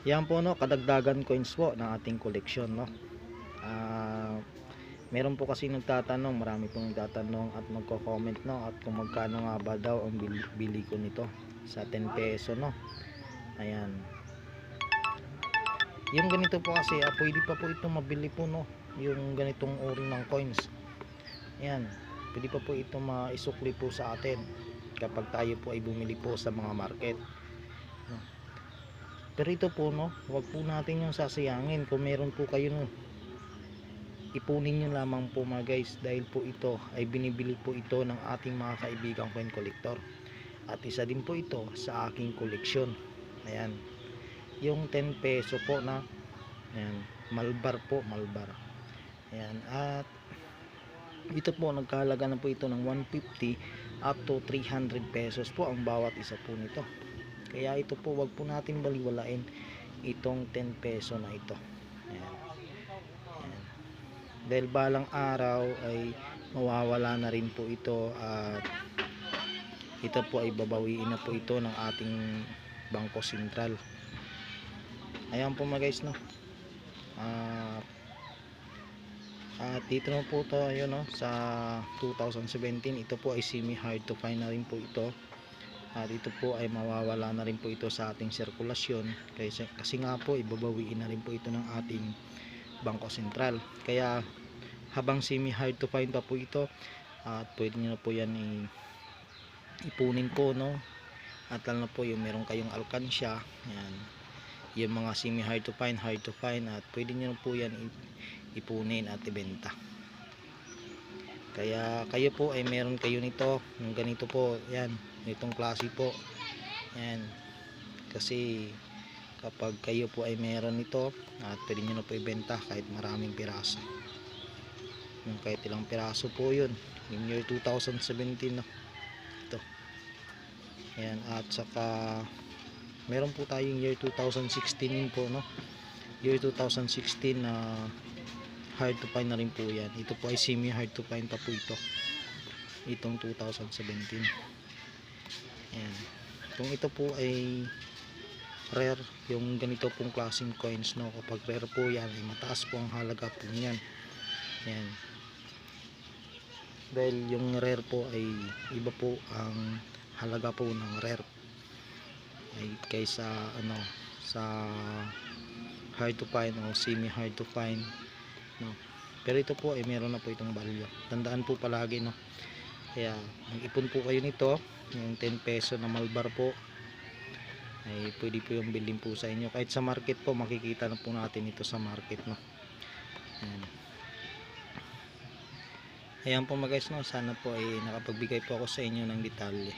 Yan po, no, kadagdagan coins po ng ating koleksyon, no. Meron po kasi nagtatanong, marami pong nagtatanong at magko-comment, no, at kung magkano nga ba daw ang bili ko nito sa 10 peso, no. Ayan, yung ganito po kasi pwede pa po ito mabili po, no, yung ganitong uri ng coins. Ayan, pwede pa po ito maisukli po sa atin kapag tayo po ay bumili po sa mga market, no? Pero ito po, no, huwag po natin yung sasayangin. Kung meron po kayo, no, ipunin nyo lamang po mga guys, dahil po ito ay binibili po ito ng ating mga kaibigang coin collector, at isa din po ito sa aking koleksyon. Ayan, yung 10 peso po na, ayan, malbar po, malbar. Ayan, at ito po nagkahalaga na po ito ng 150 up to 300 pesos po ang bawat isa po nito. Kaya ito po, wag po natin baliwalain itong 10 peso na ito. Ayan. Ayan. Dahil balang araw ay mawawala na rin po ito, at ito po ay babawiin na po ito ng ating Bangko Sentral. Ayan po mga guys, no. At dito na po tayo, no, sa 2017. Ito po ay semi hard to find na rin po ito, at ito po ay mawawala na rin po ito sa ating sirkulasyon, kasi nga po ibabawiin na rin po ito ng ating Bangko Sentral. Kaya habang semi hard to find pa po ito, at pwede nyo na po yan ipunin po, no, at lalo na po yung meron kayong alkansya, yan, yung mga semi hard to find, at pwede nyo na po yan ipunin at ibenta. Kaya kayo po ay meron kayo nito ng ganito po, yan, itong klase po, yan, kasi kapag kayo po ay meron nito, at pwede nyo na po ibenta kahit maraming piraso, yung kahit ilang piraso po yun, yung year 2017, no, ito. Ayan, at saka meron po tayong year 2016 yun po, no, year 2016 na hard to find na rin po yan. Ito po ay semi hard to find pa po ito, itong 2017. Ayan, kung ito po ay rare, yung ganito pong klaseng coins, no, kapag rare po yan ay mataas po ang halaga po niyan. Ayan, dahil yung rare po ay iba po ang halaga po ng rare ay kaysa ano, sa hard to find o semi hard to find, no. Pero ito po ay meron na po itong value, tandaan po palagi, no. Kaya mag-ipon po kayo nito. Yung 10 peso na malbar po ay pwede po yung bilhin po sa inyo, kahit sa market po makikita na po natin ito sa market, no. Ayan. Ayan po mga guys, no, sana po ay nakapagbigay po ako sa inyo ng detalye.